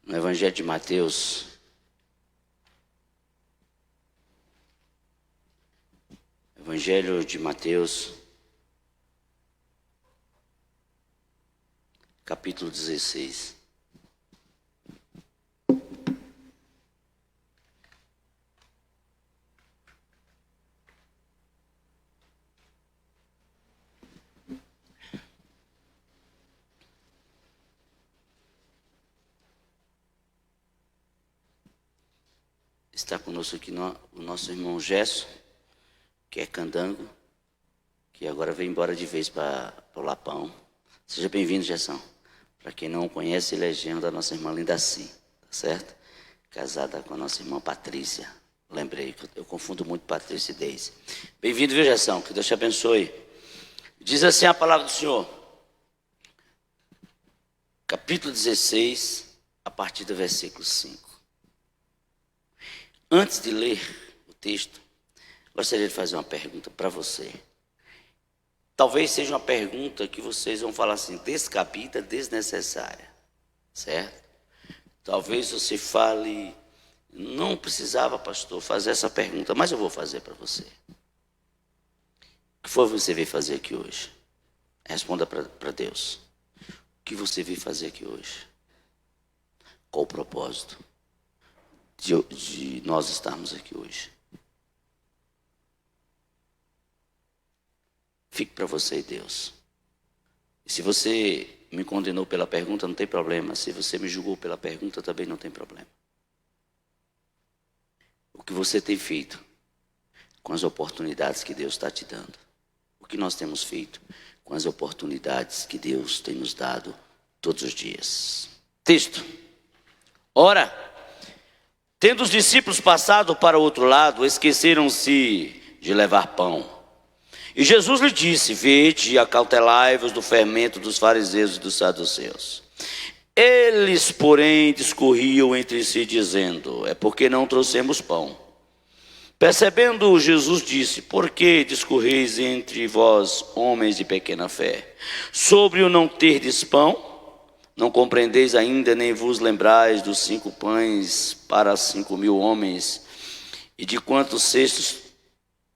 no Evangelho de Mateus, capítulo 16. Está conosco aqui o nosso irmão Gesso, que é candango, que agora veio embora de vez para o Lapão. Seja bem-vindo, Gessão. Para quem não o conhece, ele é genro da nossa irmã Lindaci, tá certo? Casada com a nossa irmã Patrícia. Lembrei que eu confundo muito Patrícia e Deise. Bem-vindo, viu, Gessão? Que Deus te abençoe. Diz assim a palavra do Senhor. Capítulo 16, a partir do versículo 5. Antes de ler o texto, gostaria de fazer uma pergunta para você. Talvez seja uma pergunta que vocês vão falar assim, descabida, desnecessária, certo? Talvez você fale, não precisava, pastor, fazer essa pergunta, mas eu vou fazer para você. O que foi você veio fazer aqui hoje? Responda para Deus. O que você veio fazer aqui hoje? Qual o propósito de nós estarmos aqui hoje? Fique para você e Deus. E se você me condenou pela pergunta, não tem problema. Se você me julgou pela pergunta, também não tem problema. O que você tem feito com as oportunidades que Deus está te dando? O que nós temos feito com as oportunidades que Deus tem nos dado todos os dias? Texto. Ora, tendo os discípulos passado para o outro lado, esqueceram-se de levar pão. E Jesus lhe disse, vede e acautelai-vos do fermento dos fariseus e dos saduceus. Eles, porém, discorriam entre si, dizendo, é porque não trouxemos pão. Percebendo, Jesus disse, por que discorreis entre vós, homens de pequena fé? Sobre o não terdes pão, não compreendeis ainda, nem vos lembrais dos 5 pães para 5.000 homens, e de quantos cestos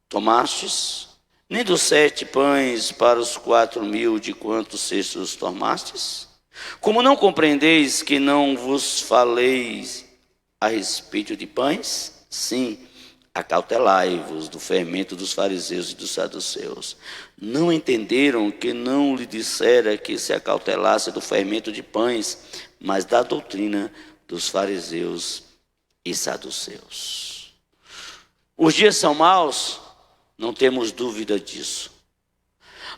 tomastes? Nem dos 7 pães para os 4.000, de quantos cestos tomastes? Como não compreendeis que não vos faleis a respeito de pães? Sim, acautelai-vos do fermento dos fariseus e dos saduceus. Não entenderam que não lhe dissera que se acautelasse do fermento de pães, mas da doutrina dos fariseus e saduceus. Os dias são maus, não temos dúvida disso.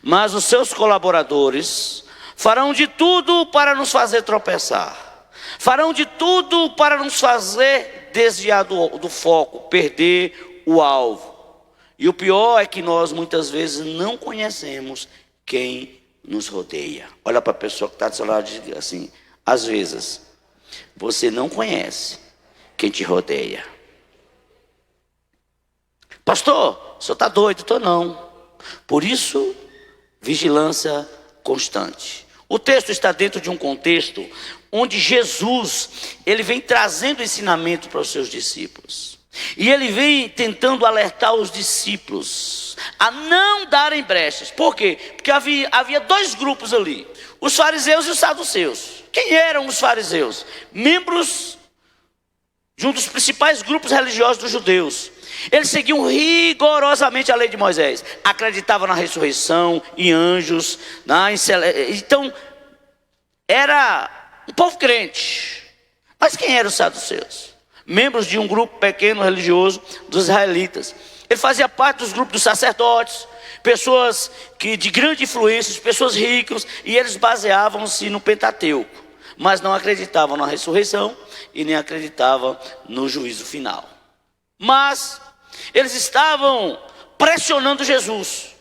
Mas os seus colaboradores farão de tudo para nos fazer tropeçar. Farão de tudo para nos fazer desviar do foco, perder o alvo. E o pior é que nós muitas vezes não conhecemos quem nos rodeia. Olha para a pessoa que está do seu lado e diz assim, às vezes, você não conhece quem te rodeia. Pastor, o senhor está doido? Estou não. Por isso, vigilância constante. O texto está dentro de um contexto onde Jesus, ele vem trazendo ensinamento para os seus discípulos. E ele vem tentando alertar os discípulos a não darem brechas. Por quê? Porque havia 2 grupos ali, os fariseus e os saduceus. Quem eram os fariseus? Membros de um dos principais grupos religiosos dos judeus. Eles seguiam rigorosamente a lei de Moisés, acreditavam na ressurreição, em anjos, então era um povo crente. Mas quem eram os saduceus? Membros de um grupo pequeno religioso dos israelitas. Ele fazia parte dos grupos dos sacerdotes, pessoas de grande influência, pessoas ricas, e eles baseavam-se no Pentateuco, mas não acreditavam na ressurreição e nem acreditavam no juízo final. Mas eles estavam pressionando Jesus.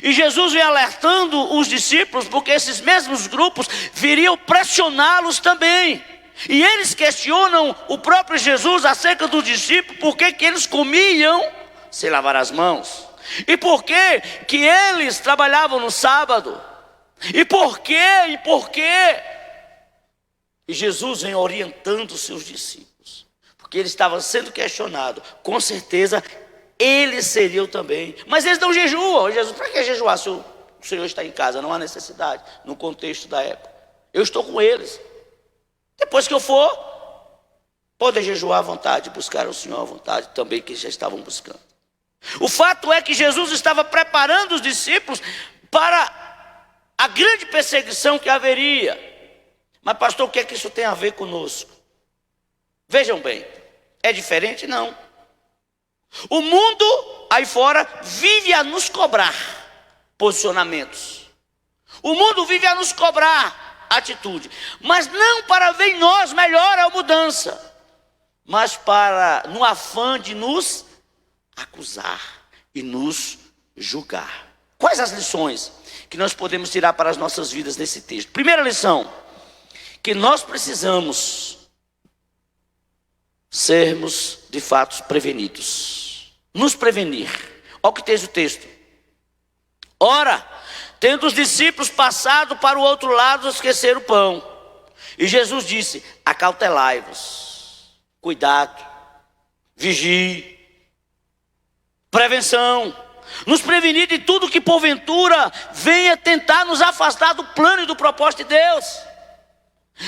E Jesus vem alertando os discípulos, porque esses mesmos grupos viriam pressioná-los também. E eles questionam o próprio Jesus acerca dos discípulos, por que eles comiam sem lavar as mãos. E por que eles trabalhavam no sábado. E por quê? E Jesus vem orientando os seus discípulos, porque ele estava sendo questionado. Com certeza, eles seriam também. Mas eles não jejuam. Jesus, para que jejuar se o Senhor está em casa? Não há necessidade, no contexto da época. Eu estou com eles. Depois que eu for, podem jejuar à vontade, buscar o Senhor à vontade, também que já estavam buscando. O fato é que Jesus estava preparando os discípulos para a grande perseguição que haveria. Mas pastor, o que é que isso tem a ver conosco? Vejam bem, é diferente? Não. O mundo aí fora vive a nos cobrar posicionamentos. O mundo vive a nos cobrar atitude, mas não para ver em nós melhor a mudança, mas para, no afã de nos acusar e nos julgar. Quais as lições que nós podemos tirar para as nossas vidas nesse texto? Primeira lição, que nós precisamos sermos de fato prevenidos, nos prevenir. Olha o que diz o texto. Ora, tendo os discípulos passado para o outro lado, esqueceram o pão. E Jesus disse: acautelai-vos, cuidado, vigie, prevenção, nos prevenir de tudo que porventura venha tentar nos afastar do plano e do propósito de Deus.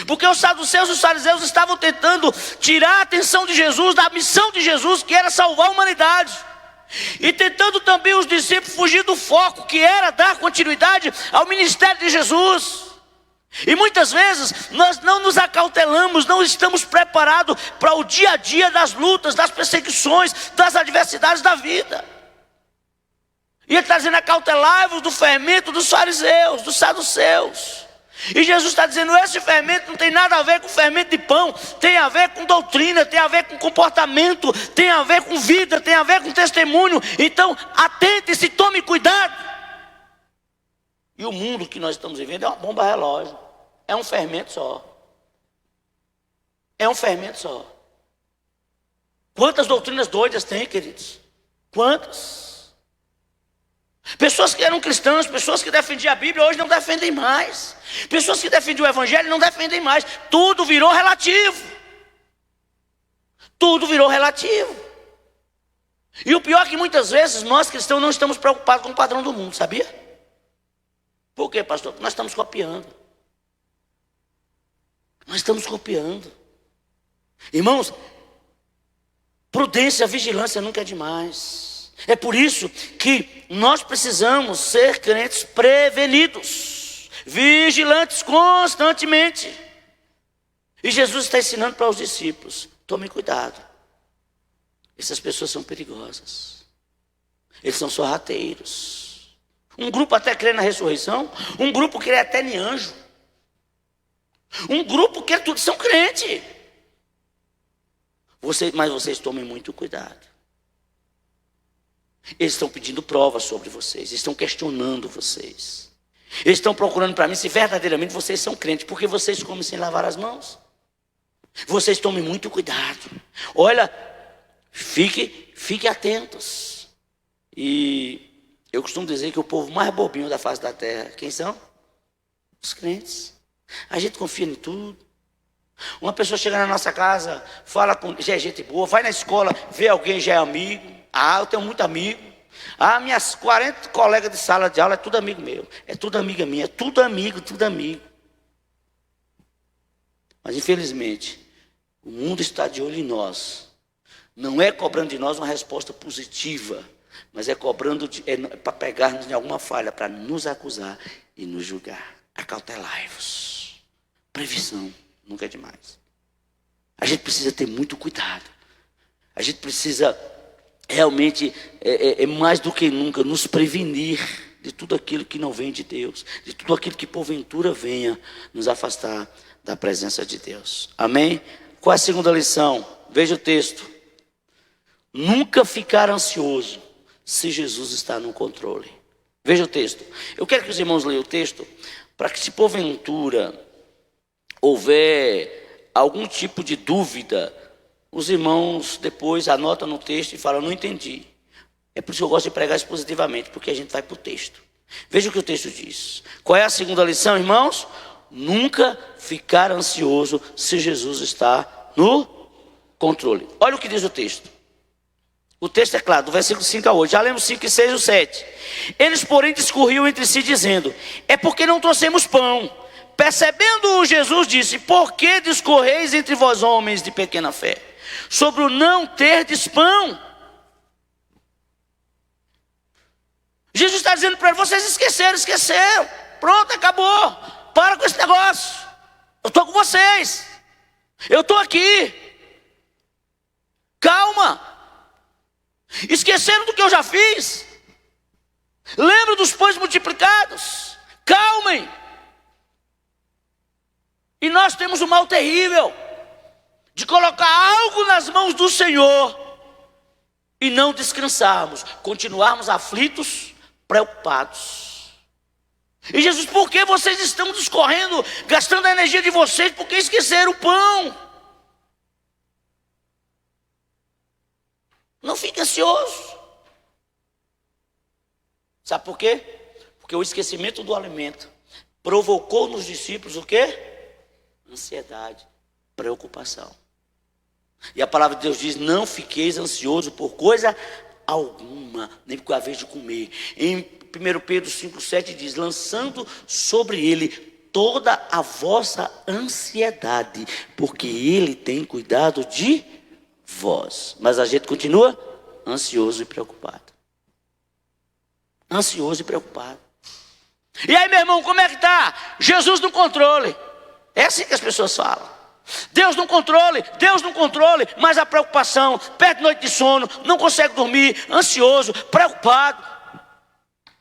Porque os saduceus e os fariseus estavam tentando tirar a atenção de Jesus, da missão de Jesus, que era salvar a humanidade. E tentando também os discípulos fugir do foco, que era dar continuidade ao ministério de Jesus. E muitas vezes nós não nos acautelamos, não estamos preparados para o dia a dia das lutas, das perseguições, das adversidades da vida. E ele está dizendo: acautelai-vos do fermento dos fariseus, dos saduceus. E Jesus está dizendo: esse fermento não tem nada a ver com fermento de pão, tem a ver com doutrina, tem a ver com comportamento, tem a ver com vida, tem a ver com testemunho. Então atente-se, tome cuidado. E o mundo que nós estamos vivendo é uma bomba relógio, é um fermento só. É um fermento só. Quantas doutrinas doidas tem, queridos? Quantas? Pessoas que eram cristãs, pessoas que defendiam a Bíblia, hoje não defendem mais. Pessoas que defendiam o Evangelho não defendem mais. Tudo virou relativo. Tudo virou relativo. E o pior é que muitas vezes nós cristãos não estamos preocupados com o padrão do mundo, sabia? Por quê, pastor? Porque nós estamos copiando. Nós estamos copiando. Irmãos, prudência, vigilância nunca é demais. É por isso que nós precisamos ser crentes prevenidos, vigilantes constantemente. E Jesus está ensinando para os discípulos: tomem cuidado. Essas pessoas são perigosas. Eles são sorrateiros. Um grupo até crê na ressurreição, um grupo crê até em anjo. Um grupo crê tudo, são crentes. Mas vocês tomem muito cuidado. Eles estão pedindo provas sobre vocês, estão questionando vocês. Eles estão procurando para mim se verdadeiramente vocês são crentes, porque vocês comem sem lavar as mãos. Vocês tomem muito cuidado. Olha, fique atentos. E eu costumo dizer que o povo mais bobinho da face da terra, quem são? Os crentes. A gente confia em tudo. Uma pessoa chega na nossa casa, fala com, já é gente boa, vai na escola, vê alguém, já é amigo. Eu tenho muito amigo. Minhas 40 colegas de sala de aula é tudo amigo meu. É tudo amiga minha, é tudo amigo, tudo amigo. Mas infelizmente, o mundo está de olho em nós. Não é cobrando de nós uma resposta positiva, mas é cobrando para pegar-nos em alguma falha, para nos acusar e nos julgar. Acautelai-vos. Previsão, nunca é demais. A gente precisa ter muito cuidado. A gente precisa realmente, mais do que nunca, nos prevenir de tudo aquilo que não vem de Deus, de tudo aquilo que porventura venha nos afastar da presença de Deus. Amém? Qual é a segunda lição? Veja o texto. Nunca ficar ansioso se Jesus está no controle. Veja o texto. Eu quero que os irmãos leiam o texto, para que se porventura houver algum tipo de dúvida, os irmãos depois anotam no texto e falam: não entendi. É por isso que eu gosto de pregar expositivamente, porque a gente vai para o texto. Veja o que o texto diz. Qual é a segunda lição, irmãos? nunca ficar ansioso se Jesus está no controle. Olha o que diz o texto. O texto é claro, do versículo 5 a 8. Já lemos 5, 6 e 7. Eles, porém, discorriam entre si, dizendo: é porque não trouxemos pão. Percebendo-o, Jesus disse: por que discorreis entre vós, homens de pequena fé, sobre o não terdes pão? Jesus está dizendo para eles: vocês esqueceram. Pronto, acabou. Para com esse negócio. Eu estou com vocês. Eu estou aqui. Calma. Esqueceram do que eu já fiz? Lembra dos pães multiplicados? Calmem. E nós temos o mal terrível de colocar algo nas mãos do Senhor e não descansarmos, continuarmos aflitos, preocupados. E Jesus: por que vocês estão discorrendo, gastando a energia de vocês, porque esqueceram o pão? Não fique ansioso. Sabe por quê? Porque o esquecimento do alimento provocou nos discípulos o quê? Ansiedade, preocupação. E a palavra de Deus diz: não fiqueis ansiosos por coisa alguma, nem por a vez de comer. Em 1 Pedro 5,7 diz: lançando sobre ele toda a vossa ansiedade, porque ele tem cuidado de vós. Mas a gente continua ansioso e preocupado. Ansioso e preocupado. E aí, meu irmão, como é que está? Jesus no controle. É assim que as pessoas falam. Deus no controle, mas a preocupação, perde noite de sono, não consegue dormir, ansioso, preocupado.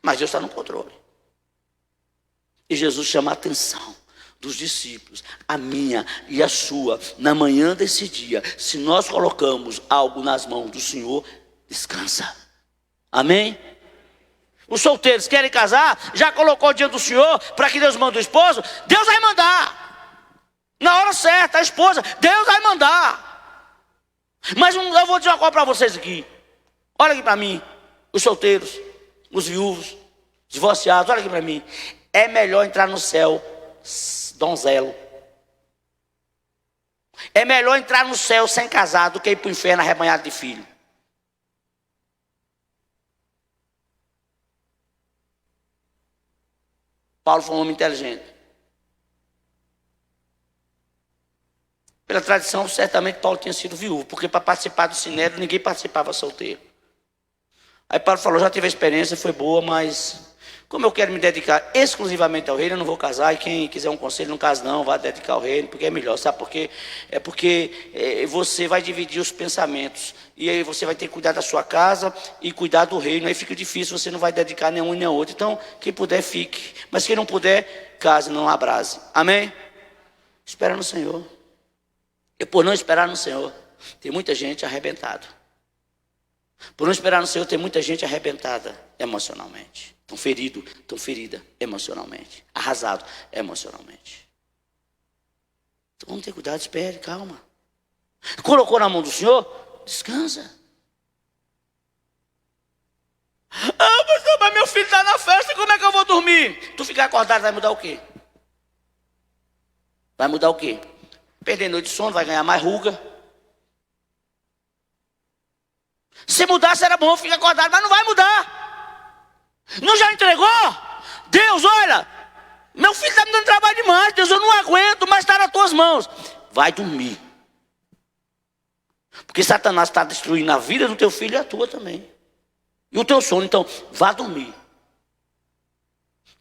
Mas Deus está no controle. E Jesus chama a atenção dos discípulos, a minha e a sua, na manhã desse dia. Se nós colocamos algo nas mãos do Senhor, descansa. Amém? Os solteiros querem casar, já colocou diante do Senhor para que Deus mande o esposo? Deus vai mandar. Na hora certa, a esposa, Deus vai mandar. Mas eu vou dizer uma coisa para vocês aqui. Olha aqui para mim, os solteiros, os viúvos, os divorciados, olha aqui para mim. É melhor entrar no céu donzelo. É melhor entrar no céu sem casar do que ir para o inferno arrebanhado de filho. Paulo foi um homem inteligente. Pela tradição, certamente Paulo tinha sido viúvo, porque para participar do sinédrio ninguém participava solteiro. Aí Paulo falou: já tive a experiência, foi boa, mas como eu quero me dedicar exclusivamente ao reino, eu não vou casar. E quem quiser um conselho, não case não, vá dedicar ao reino, porque é melhor. Sabe por quê? É porque você vai dividir os pensamentos, e aí você vai ter que cuidar da sua casa e cuidar do reino. Aí fica difícil, você não vai dedicar nenhum e nem outro. Então, quem puder, fique. Mas quem não puder, case, não abrase. Amém? Espera no Senhor. E por não esperar no Senhor, tem muita gente arrebentada. Por não esperar no Senhor, tem muita gente arrebentada emocionalmente. Estão ferido, estão ferida emocionalmente. Arrasado emocionalmente. Então vamos ter cuidado, espere, calma. Colocou na mão do Senhor, descansa. Ah, mas meu filho está na festa, como é que eu vou dormir? Tu ficar acordado vai mudar o quê? Vai mudar o quê? Perder noite de sono, vai ganhar mais ruga. Se mudasse era bom, fica acordado, mas não vai mudar. Não já entregou? Deus, olha, meu filho está me dando trabalho demais, Deus, eu não aguento, mas está nas tuas mãos. Vai dormir. Porque Satanás está destruindo a vida do teu filho e a tua também. E o teu sono, então, vá dormir.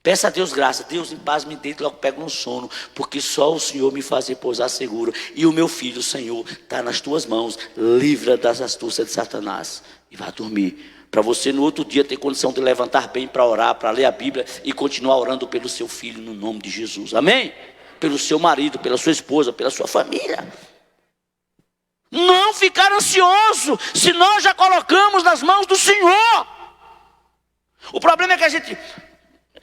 Peça a Deus graça. Deus, em paz me deito, logo pego no sono, porque só o Senhor me faz repousar seguro. E o meu filho, Senhor, está nas tuas mãos. Livra das astúcias de Satanás. E vá dormir. Para você no outro dia ter condição de levantar bem para orar, para ler a Bíblia e continuar orando pelo seu filho no nome de Jesus. Amém? Pelo seu marido, pela sua esposa, pela sua família. Não ficar ansioso se nós já colocamos nas mãos do Senhor. O problema é que a gente...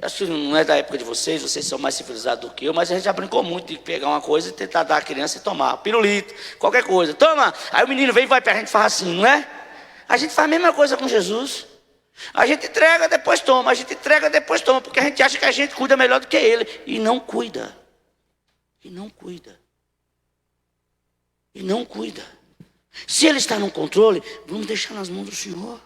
Acho que não é da época de vocês são mais civilizados do que eu, mas a gente já brincou muito de pegar uma coisa e tentar dar à criança e tomar. Pirulito, qualquer coisa. Toma! Aí o menino vem e vai para a gente falar assim, não é? A gente faz a mesma coisa com Jesus. A gente entrega, depois toma. A gente entrega, depois toma. Porque a gente acha que a gente cuida melhor do que ele. E não cuida. e não cuida. E não cuida. Se Ele está no controle, vamos deixar nas mãos do Senhor.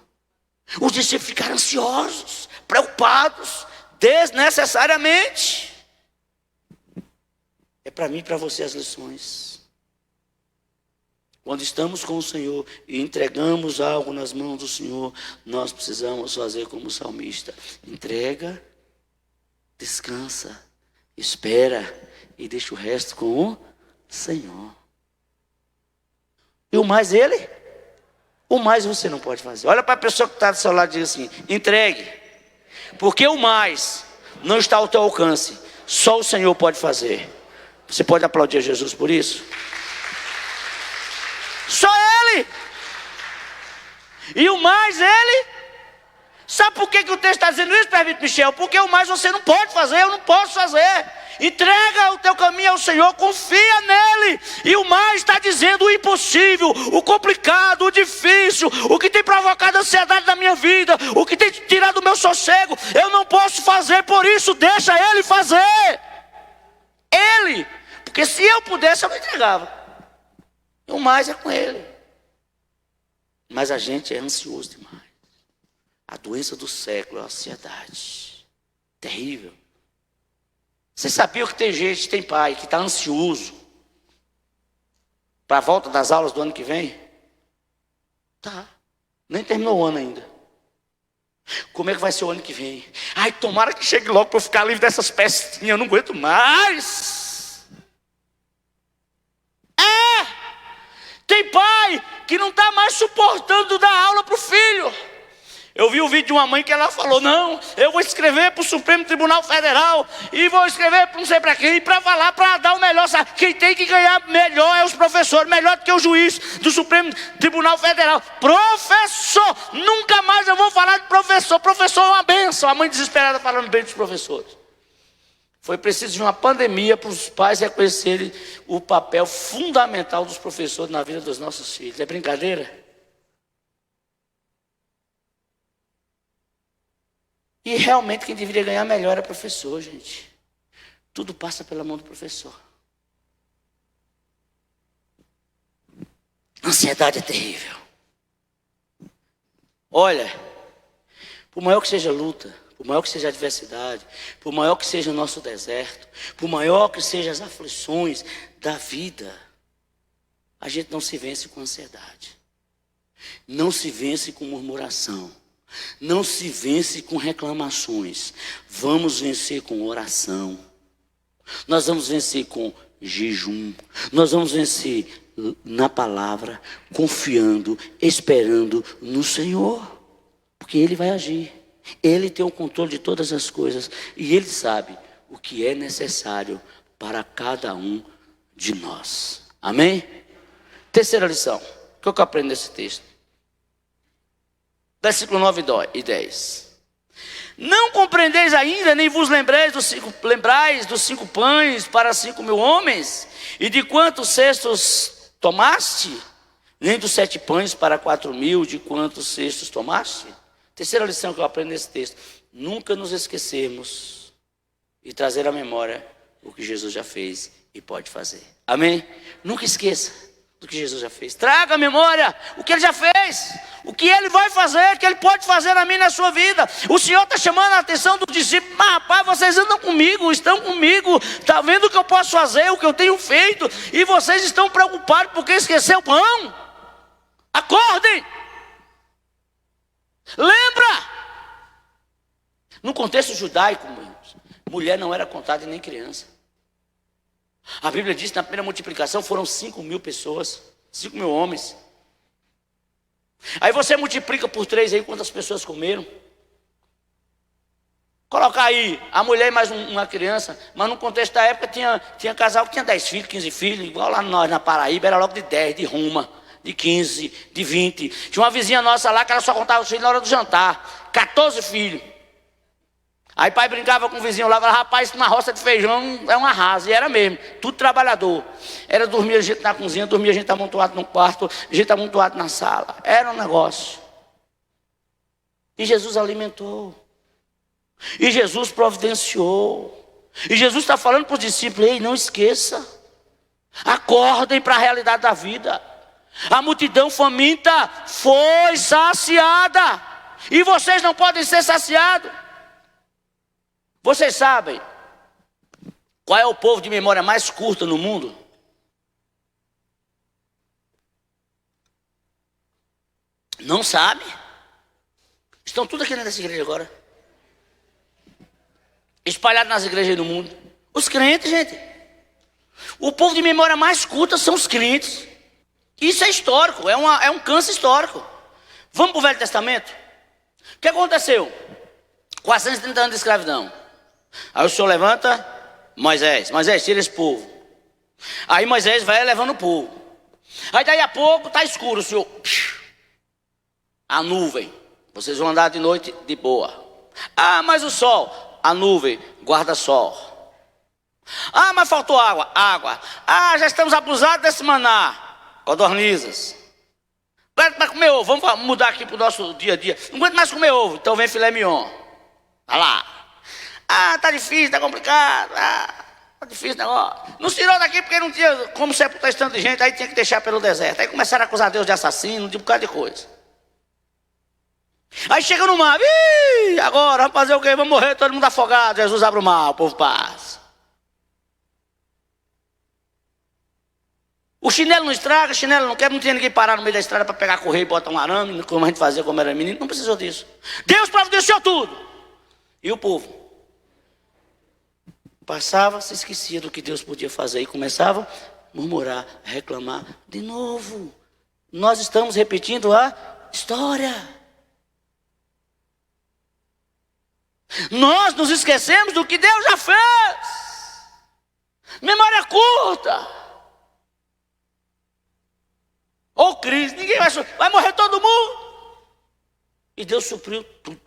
Os discípulos ficaram ansiosos, preocupados, desnecessariamente. É para mim e para você as lições. Quando estamos com o Senhor e entregamos algo nas mãos do Senhor, nós precisamos fazer como o salmista. Entrega, descansa, espera e deixa o resto com o Senhor. E o mais Ele? O mais você não pode fazer. Olha para a pessoa que está do seu lado e diz assim: entregue. Porque o mais não está ao teu alcance. Só o Senhor pode fazer. Você pode aplaudir a Jesus por isso? Só Ele. E o mais Ele. Sabe por que o texto está dizendo isso, presbítero Michel? Porque o mais você não pode fazer, eu não posso fazer. Entrega o teu caminho ao Senhor, confia nele. E o mais está dizendo o impossível, o complicado, o difícil, o que tem provocado ansiedade na minha vida, o que tem tirado o meu sossego. Eu não posso fazer, por isso deixa Ele fazer. Ele, porque se eu pudesse eu não entregava. E o mais é com Ele. Mas a gente é ansioso demais. A doença do século é a ansiedade. Terrível. Você sabia que tem gente, tem pai que está ansioso para a volta das aulas do ano que vem? Tá. Nem terminou o ano ainda. Como é que vai ser o ano que vem? Ai, tomara que chegue logo para eu ficar livre dessas pestinhas. Eu não aguento mais. Tem pai que não está mais suportando dar aula para o filho. Eu vi o vídeo de uma mãe que ela falou: não, eu vou escrever para o Supremo Tribunal Federal e vou escrever para não sei para quem, para falar, para dar o melhor. Sabe? Quem tem que ganhar melhor é os professores, melhor do que o juiz do Supremo Tribunal Federal. Professor, nunca mais eu vou falar de professor. Professor é uma bênção. A mãe desesperada falando bem dos professores. Foi preciso de uma pandemia para os pais reconhecerem o papel fundamental dos professores na vida dos nossos filhos. É brincadeira? E realmente quem deveria ganhar melhor é professor, gente. Tudo passa pela mão do professor. Ansiedade é terrível. Olha, por maior que seja a luta, por maior que seja a adversidade, por maior que seja o nosso deserto, por maior que sejam as aflições da vida, a gente não se vence com ansiedade. Não se vence com murmuração. Não se vence com reclamações. Vamos vencer com oração. Nós vamos vencer com jejum. Nós vamos vencer na palavra, confiando, esperando no Senhor. Porque Ele vai agir. Ele tem o controle de todas as coisas. E Ele sabe o que é necessário para cada um de nós. Amém? Terceira lição. O que eu aprendo nesse texto? Versículo 9 e 10. Não compreendeis ainda, nem vos lembrais dos 5 pães para 5.000 homens? E de quantos cestos tomaste? Nem dos 7 pães para 4.000, de quantos cestos tomaste? Terceira lição que eu aprendo nesse texto: nunca nos esquecermos e trazer à memória o que Jesus já fez e pode fazer. Amém? Nunca esqueça do que Jesus já fez. Traga à memória o que Ele já fez, o que Ele vai fazer, o que Ele pode fazer na minha e na sua vida. O Senhor está chamando a atenção dos discípulos: mas rapaz, vocês andam comigo, estão comigo, está vendo o que eu posso fazer, o que eu tenho feito, e vocês estão preocupados porque esqueceu o pão? Acordem! Lembra? No contexto judaico, mulher não era contada e nem criança. A Bíblia diz que na primeira multiplicação foram 5.000 pessoas, 5.000 homens. Aí você multiplica por 3 aí quantas pessoas comeram. Coloca aí a mulher e mais uma criança. Mas no contexto da época tinha casal que tinha 10 filhos, 15 filhos. Igual lá nós na Paraíba era logo de 10, de ruma, de 15, de 20. Tinha uma vizinha nossa lá que ela só contava os filhos na hora do jantar. 14 filhos. Aí pai brincava com o vizinho lá, falava: rapaz, uma roça de feijão é um arraso. E era mesmo, tudo trabalhador. Era dormir a gente na cozinha, dormia a gente amontoado no quarto, a gente amontoado na sala. Era um negócio. E Jesus alimentou. E Jesus providenciou. E Jesus está falando para os discípulos: ei, não esqueça. Acordem para a realidade da vida. A multidão faminta foi saciada. E vocês não podem ser saciados. Vocês sabem qual é o povo de memória mais curta no mundo? Não sabe? Estão tudo aqui nessa igreja agora. Espalhados nas igrejas do mundo. Os crentes, gente. O povo de memória mais curta são os crentes. Isso é histórico, é um câncer histórico. Vamos para o Velho Testamento? O que aconteceu? 430 anos de escravidão. Aí o Senhor levanta Moisés, tira esse povo. Aí Moisés vai levando o povo. Aí daí a pouco está escuro, o Senhor, a nuvem, vocês vão andar de noite de boa. Ah, mas o sol, a nuvem, guarda-sol. Ah, mas faltou água. Ah, já estamos abusados desse maná. Codornizes. Para comer ovo, vamos mudar aqui para o nosso dia a dia. Não aguento mais comer ovo, então vem filé mignon. Vai lá. Ah, tá difícil, tá complicado. Ah, tá difícil o negócio. Não tirou daqui porque não tinha como sepultar esse tanto de gente, aí tinha que deixar pelo deserto. Aí começaram a acusar Deus de assassino, de um bocado de coisa. Aí chega no mar, agora vamos fazer o quê? Vamos morrer todo mundo afogado. Jesus abre o mar, o povo passa. O chinelo não estraga, chinelo não quebra, não tinha ninguém parar no meio da estrada para pegar correio e botar um arame, como a gente fazia quando era menino, não precisou disso. Deus providenciou tudo. E o povo passava, se esquecia do que Deus podia fazer e começava a murmurar, a reclamar de novo. Nós estamos repetindo a história. Nós nos esquecemos do que Deus já fez. Memória curta. Ou crise, ninguém vai morrer todo mundo. E Deus supriu tudo.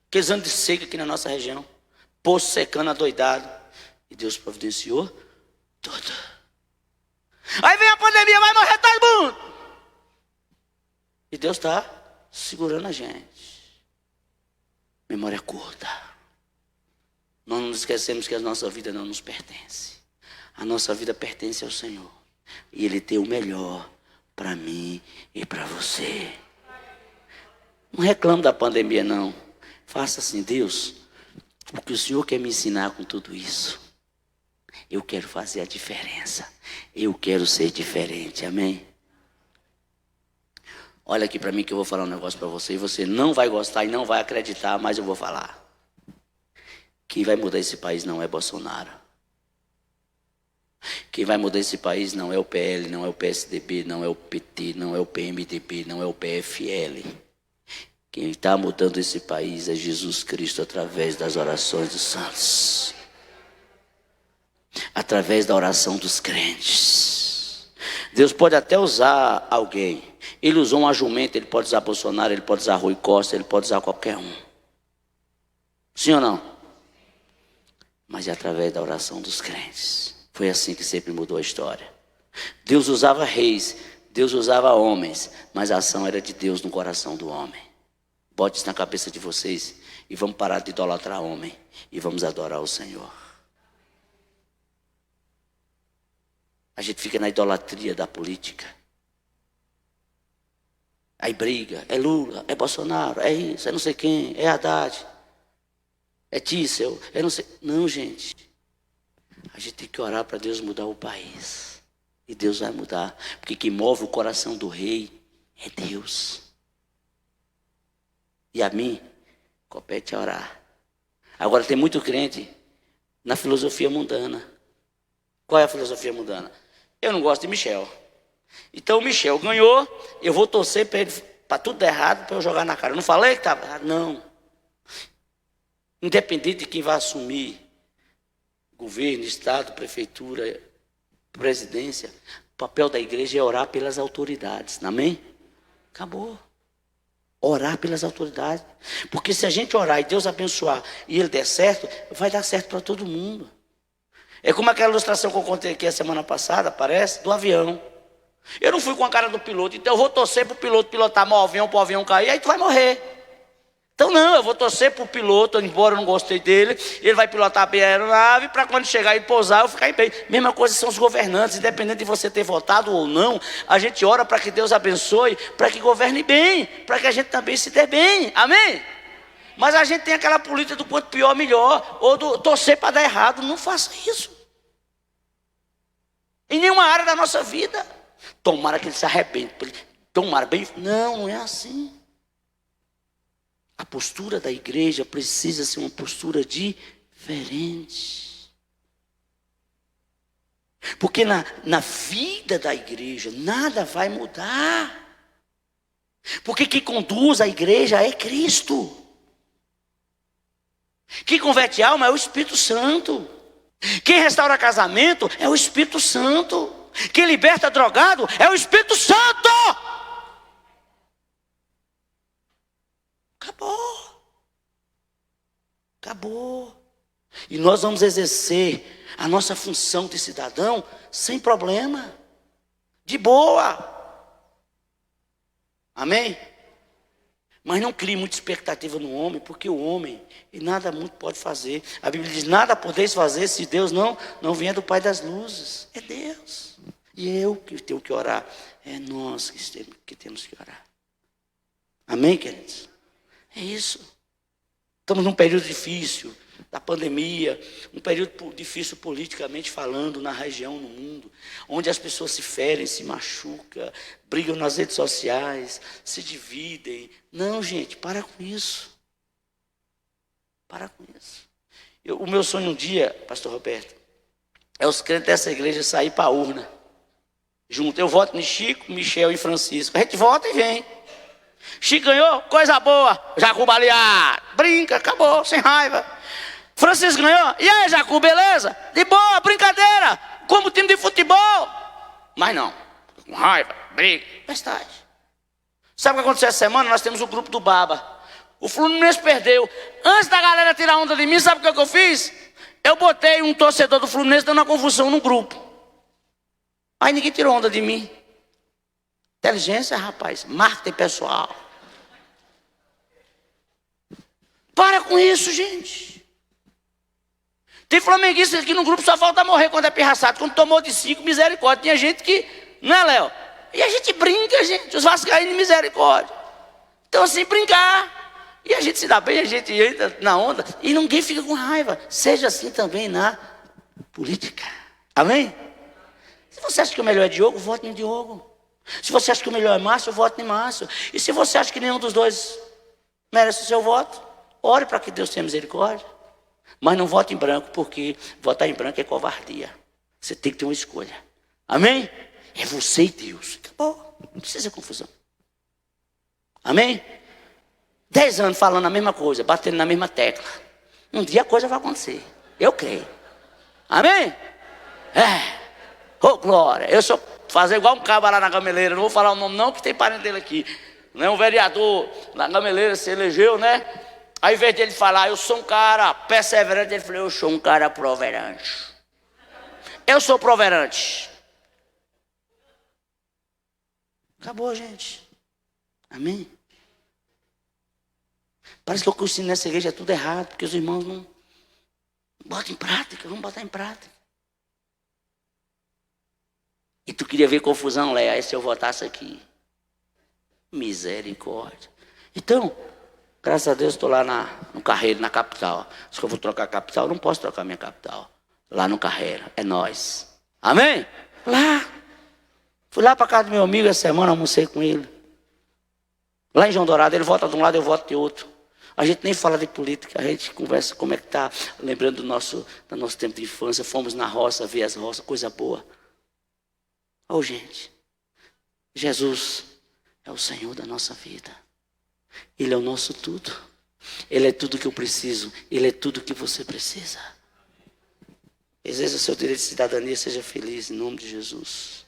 Aqueles anos de seca aqui na nossa região, poço secando, adoidado. E Deus providenciou tudo. Aí vem a pandemia, vai morrer todo mundo. E Deus está segurando a gente. Memória curta. Nós não nos esquecemos que a nossa vida não nos pertence. A nossa vida pertence ao Senhor. E Ele tem o melhor para mim e para você. Não reclame da pandemia, não. Faça assim, Deus, o que o Senhor quer me ensinar com tudo isso? Eu quero fazer a diferença. Eu quero ser diferente, amém? Olha aqui para mim que eu vou falar um negócio para você. E você não vai gostar e não vai acreditar, mas eu vou falar. Quem vai mudar esse país não é Bolsonaro. Quem vai mudar esse país não é o PL, não é o PSDB, não é o PT, não é o PMDB, não é o PFL. Quem está mudando esse país é Jesus Cristo através das orações dos santos. Através da oração dos crentes. Deus pode até usar alguém. Ele usou uma jumenta, ele pode usar Bolsonaro, ele pode usar Rui Costa, ele pode usar qualquer um. Sim ou não? Mas é através da oração dos crentes. Foi assim que sempre mudou a história. Deus usava reis, Deus usava homens, mas a ação era de Deus no coração do homem. Bote isso na cabeça de vocês e vamos parar de idolatrar homem e vamos adorar o Senhor. A gente fica na idolatria da política. Aí briga, é Lula, é Bolsonaro, é isso, é não sei quem, é Haddad, é Tícel, é não sei. Não, gente. A gente tem que orar para Deus mudar o país. E Deus vai mudar. Porque quem move o coração do rei é Deus. E a mim, compete a orar. Agora tem muito crente na filosofia mundana. Qual é a filosofia mundana? Eu não gosto de Michel. Então o Michel ganhou, eu vou torcer para ele, para tudo dar errado, para eu jogar na cara. Eu não falei que estava errado? Não. Independente de quem vai assumir governo, estado, prefeitura, presidência, o papel da igreja é orar pelas autoridades, amém? Acabou. Orar pelas autoridades. Porque se a gente orar e Deus abençoar e ele der certo, vai dar certo para todo mundo. É como aquela ilustração que eu contei aqui a semana passada, parece, do avião. Eu não fui com a cara do piloto, então eu vou torcer para o piloto pilotar mal o avião, para o avião cair, aí tu vai morrer. Então não, eu vou torcer para o piloto, embora eu não gostei dele, ele vai pilotar bem a aeronave, para quando chegar e pousar, eu ficar bem. Mesma coisa são os governantes, independente de você ter votado ou não, a gente ora para que Deus abençoe, para que governe bem, para que a gente também se dê bem, amém? Mas a gente tem aquela política do quanto pior, melhor, ou do torcer para dar errado. Não faça isso. Em nenhuma área da nossa vida. Tomara que ele se arrependa. Tomara bem. Não, não é assim. A postura da igreja precisa ser uma postura diferente. Porque na vida da igreja nada vai mudar. Porque quem conduz a igreja é Cristo. Quem converte alma é o Espírito Santo. Quem restaura casamento é o Espírito Santo. Quem liberta drogado é o Espírito Santo. Acabou. E nós vamos exercer a nossa função de cidadão sem problema. De boa. Amém? Mas não crie muita expectativa no homem, porque o homem, e nada muito pode fazer. A Bíblia diz, nada podeis fazer se Deus não vier do Pai das luzes. É Deus. E eu que tenho que orar. É nós que temos que orar. Amém, queridos? É isso. Estamos num período difícil da pandemia, um período difícil politicamente falando na região, no mundo, onde as pessoas se ferem, se machucam, brigam nas redes sociais, se dividem. Não, gente, para com isso. Para com isso. O meu sonho um dia, pastor Roberto, é os crentes dessa igreja sair para a urna, junto. Eu voto em Chico, Michel e Francisco. A gente vota e vem. Chico ganhou, coisa boa. Jacu baleado, brinca, acabou, sem raiva. Francisco ganhou, e aí Jacu, beleza? De boa, brincadeira, como time de futebol. Mas não, com raiva, briga, tempestade. Sabe o que aconteceu essa semana? Nós temos o grupo do Baba. O Fluminense perdeu. Antes da galera tirar onda de mim, sabe o que eu fiz? Eu botei um torcedor do Fluminense dando uma confusão no grupo. Aí ninguém tirou onda de mim. Inteligência, rapaz, marketing pessoal. Para com isso, gente. Tem flamenguista aqui no grupo, só falta morrer quando é pirraçado. Quando tomou de 5, misericórdia. Tinha gente que, não é, Léo? E a gente brinca, gente. Os vascaínos, misericórdia. Então assim, brincar. E a gente se dá bem, a gente entra na onda. E ninguém fica com raiva. Seja assim também na política. Amém? Se você acha que o melhor é Diogo, vote em Diogo. Se você acha que o melhor é Márcio, vote em Márcio. E se você acha que nenhum dos dois merece o seu voto, ore para que Deus tenha misericórdia. Mas não vote em branco, porque votar em branco é covardia. Você tem que ter uma escolha. Amém? É você e Deus. Acabou. Não precisa de confusão. Amém? 10 anos falando a mesma coisa, batendo na mesma tecla. Um dia a coisa vai acontecer. Eu creio. Amém? Glória. Eu sou fazer igual um cabo lá na Gameleira. Não vou falar o nome não, que tem parente dele aqui. Um vereador na Gameleira se elegeu, né? Aí, ao invés de ele falar, eu sou um cara perseverante, ele falou, eu sou um cara proverante. Eu sou proverante. Acabou, gente. Amém? Parece que o que eu ensino nessa igreja é tudo errado, porque os irmãos não botam em prática, vamos botar em prática. E tu queria ver confusão, Léa, aí se eu votasse aqui. Misericórdia. Então, graças a Deus estou lá no Carreiro, na capital. Se eu vou trocar a capital, eu não posso trocar a minha capital. Lá no Carreiro, é nós. Amém? Lá. Fui lá para casa do meu amigo essa semana, almocei com ele. Lá em João Dourado, ele vota de um lado, eu voto de outro. A gente nem fala de política, a gente conversa como é que está. Lembrando do nosso tempo de infância, fomos na roça, ver as roças, coisa boa. Gente, Jesus é o Senhor da nossa vida. Ele é o nosso tudo. Ele é tudo que eu preciso. Ele é tudo que você precisa. Exerça o seu direito de cidadania, seja feliz em nome de Jesus.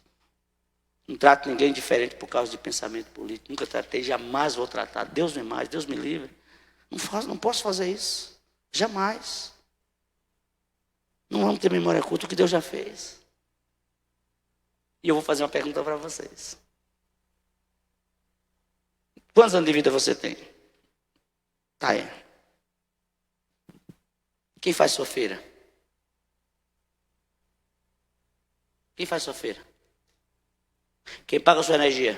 Não trato ninguém diferente por causa de pensamento político. Nunca tratei, jamais vou tratar. Deus me mais, Deus me livre. Não posso fazer isso. Jamais. Não vamos ter memória curta, o que Deus já fez. E eu vou fazer uma pergunta para vocês. Quantos anos de vida você tem? Tá aí. Quem faz sua feira? Quem faz sua feira? Quem paga a sua energia?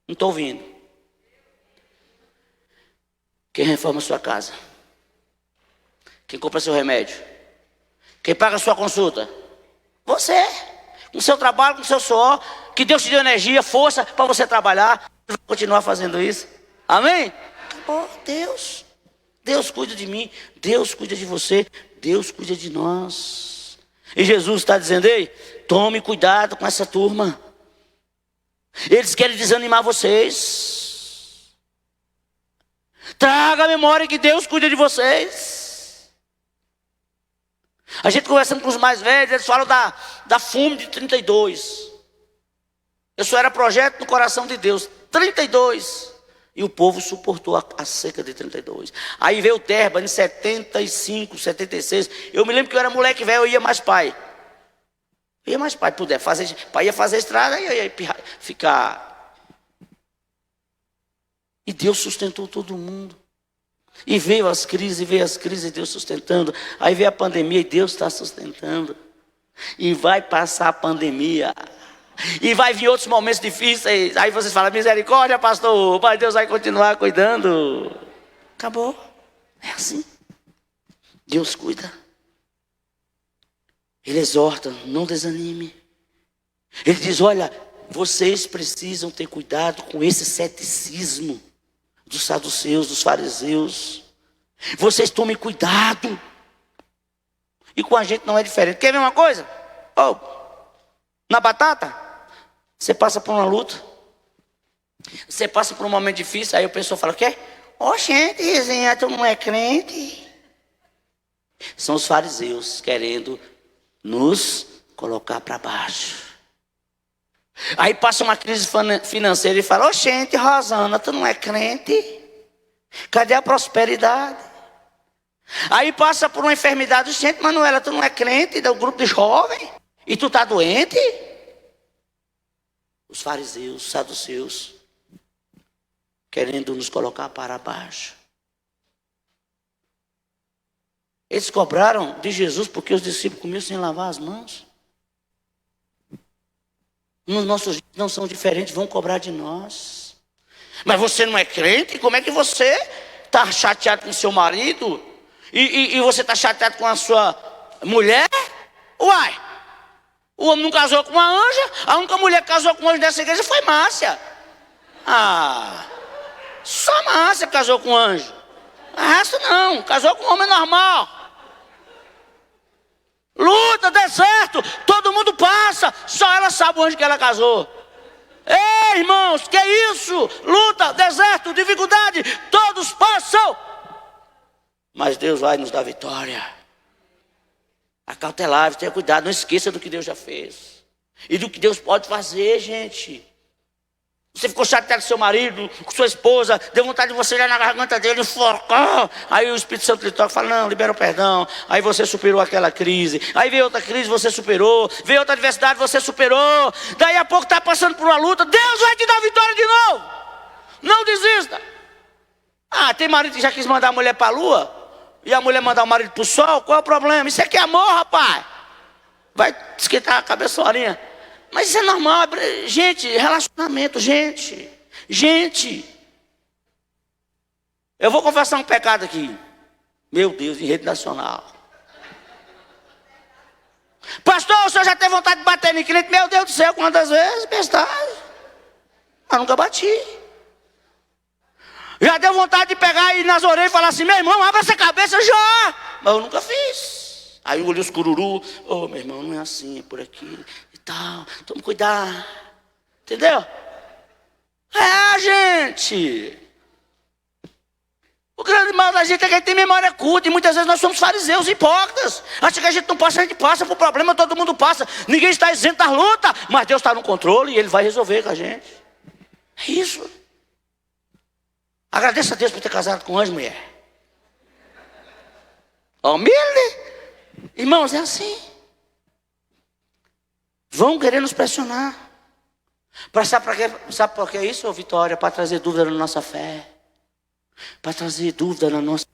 Não estou ouvindo. Quem reforma a sua casa? Quem compra seu remédio? Quem paga a sua consulta? Você. Com o seu trabalho, com o seu suor. Que Deus te deu energia, força para você trabalhar. Você vai continuar fazendo isso. Amém? Oh, Deus. Deus cuida de mim. Deus cuida de você. Deus cuida de nós. E Jesus está dizendo: ei, tome cuidado com essa turma. Eles querem desanimar vocês. Traga a memória que Deus cuida de vocês. A gente conversando com os mais velhos, eles falam da fome de 32. Eu só era projeto no coração de Deus. 32. E o povo suportou a seca de 32. Aí veio o Terba em 75, 76. Eu me lembro que eu era moleque velho, eu ia mais pai. Puder fazer, pai ia fazer estrada, ia ficar. E Deus sustentou todo mundo. E veio as crises, Deus sustentando. Aí veio a pandemia e Deus está sustentando. E vai passar a pandemia. E vai vir outros momentos difíceis. Aí vocês falam: misericórdia, pastor, mas Deus vai continuar cuidando. Acabou. É assim. Deus cuida. Ele exorta: não desanime. Ele diz: olha, vocês precisam ter cuidado com esse ceticismo dos saduceus, dos fariseus. Vocês tomem cuidado. E com a gente não é diferente. Quer ver uma coisa? Na batata, você passa por uma luta, você passa por um momento difícil, aí o pessoal fala: o quê? Gente, Resenha, tu não é crente? São os fariseus querendo nos colocar para baixo. Aí passa uma crise financeira e fala: gente, Rosana, tu não é crente? Cadê a prosperidade? Aí passa por uma enfermidade: gente, Manuela, tu não é crente do grupo de jovens? E tu está doente? Os fariseus, saduceus, querendo nos colocar para baixo. Eles cobraram de Jesus porque os discípulos comiam sem lavar as mãos. Nos nossos dias não são diferentes, vão cobrar de nós. Mas você não é crente? Como é que você está chateado com seu marido? E você está chateado com a sua mulher? Uai! O homem não casou com uma anja. A única mulher que casou com um anjo dessa igreja foi Márcia. Só Márcia casou com um anjo. O resto não, casou com um homem normal. Luta, deserto, todo mundo passa, só ela sabe o anjo que ela casou. Ei, irmãos, que é isso? Luta, deserto, dificuldade, todos passam. Mas Deus vai nos dar vitória. Acautelável, tenha cuidado, não esqueça do que Deus já fez. E do que Deus pode fazer, gente. Você ficou chateado com seu marido, com sua esposa, deu vontade de você olhar na garganta dele, enforcar. Aí o Espírito Santo lhe toca e fala: não, libera o perdão. Aí você superou aquela crise. Aí veio outra crise, você superou. Veio outra adversidade, você superou. Daí a pouco está passando por uma luta, Deus vai te dar vitória de novo. Não desista. Tem marido que já quis mandar a mulher para a lua, e a mulher mandar o marido para o sol. Qual é o problema? Isso aqui é amor, rapaz. Vai esquentar a cabeçorinha. Mas isso é normal, gente, relacionamento, gente. Eu vou confessar um pecado aqui. Meu Deus, em rede nacional. Pastor, o senhor já teve vontade de bater no crente? Meu Deus do céu, quantas vezes? Bestagem. Mas nunca bati. Já deu vontade de pegar e ir nas orelhas e falar assim: meu irmão, abre essa cabeça já. Mas eu nunca fiz. Aí eu olhei os cururu: meu irmão, não é assim, é por aqui e tal. Tome cuidado. Entendeu? Gente. O grande mal da gente é que a gente tem memória curta. E muitas vezes nós somos fariseus hipócritas. Acha que a gente não passa, a gente passa por problema, todo mundo passa. Ninguém está isento da luta. Mas Deus está no controle e Ele vai resolver com a gente. É isso. Agradeça a Deus por ter casado com um anjo, mulher. Humilde. Irmãos, é assim. Vão querer nos pressionar. Sabe por que isso, Vitória? Para trazer dúvida na nossa fé. para trazer dúvida na nossa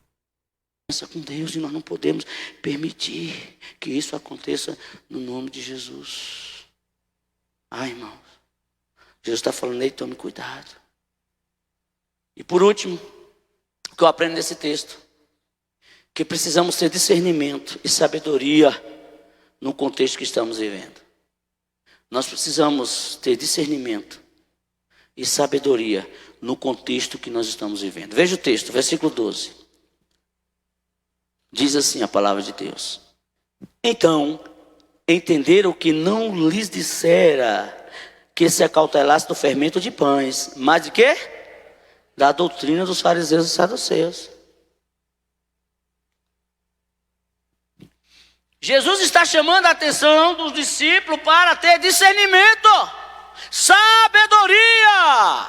com Deus, e nós não podemos permitir que isso aconteça no nome de Jesus. Ai, irmãos, Jesus está falando aí, tome cuidado. E por último, o que eu aprendo nesse texto, que precisamos ter discernimento e sabedoria no contexto que estamos vivendo. Nós precisamos ter discernimento e sabedoria no contexto que nós estamos vivendo. Veja o texto, versículo 12. Diz assim a palavra de Deus: então entenderam que não lhes dissera que se acautelasse do fermento de pães, mas de quê? Da doutrina dos fariseus e saduceus. Jesus está chamando a atenção dos discípulos para ter discernimento, sabedoria.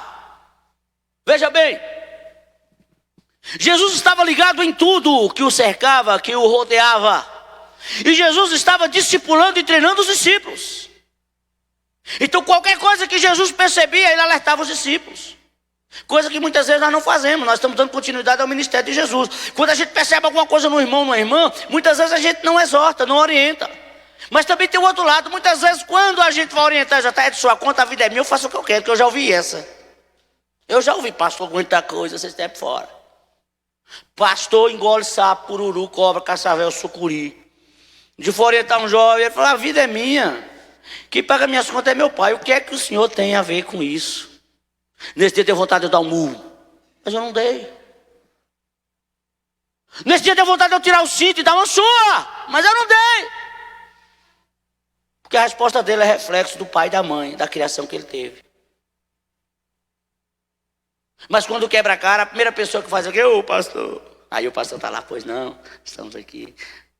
Veja bem, Jesus estava ligado em tudo que o cercava, que o rodeava. E Jesus estava discipulando e treinando os discípulos. Então qualquer coisa que Jesus percebia, ele alertava os discípulos. Coisa que muitas vezes nós não fazemos. Nós estamos dando continuidade ao ministério de Jesus. Quando a gente percebe alguma coisa no irmão, numa irmã, muitas vezes a gente não exorta, não orienta. Mas também tem o outro lado. Muitas vezes quando a gente vai orientar, já está de sua conta, a vida é minha, eu faço o que eu quero, porque eu já ouvi essa. Eu já ouvi pastor muita coisa, vocês estão fora. Pastor engole sapo, pururu, cobra, cascavel, sucuri. De for orientar um jovem, ele fala: a vida é minha. Quem paga minhas contas é meu pai. O que é que o senhor tem a ver com isso? Nesse dia deu vontade de eu dar um murro, mas eu não dei. Nesse dia deu vontade de eu tirar o cinto e dar uma surra, mas eu não dei. Porque a resposta dele é reflexo do pai e da mãe, da criação que ele teve. Mas quando quebra a cara, a primeira pessoa que faz aqui: ô pastor. Aí o pastor está lá: pois não, estamos aqui.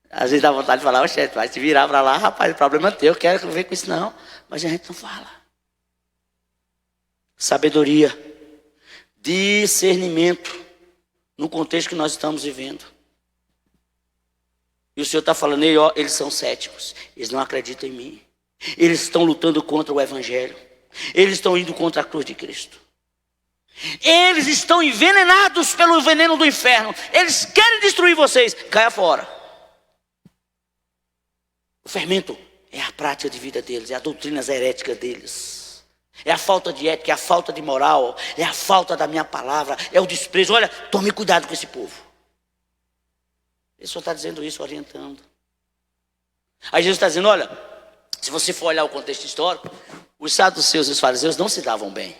Às vezes dá vontade de falar: oxe, vai se virar para lá, rapaz, o problema é teu, eu quero ver com isso não. Mas a gente não fala. Sabedoria, discernimento no contexto que nós estamos vivendo. E o Senhor está falando aí, ó, eles são céticos, eles não acreditam em mim. Eles estão lutando contra o Evangelho. Eles estão indo contra a cruz de Cristo. Eles estão envenenados pelo veneno do inferno. Eles querem destruir vocês. Caia fora. O fermento é a prática de vida deles, é a doutrina herética deles. É a falta de ética, é a falta de moral, é a falta da minha palavra, é o desprezo. Olha, tome cuidado com esse povo. Ele só está dizendo isso, orientando. Aí Jesus está dizendo: olha, se você for olhar o contexto histórico, os saduceus e os fariseus não se davam bem.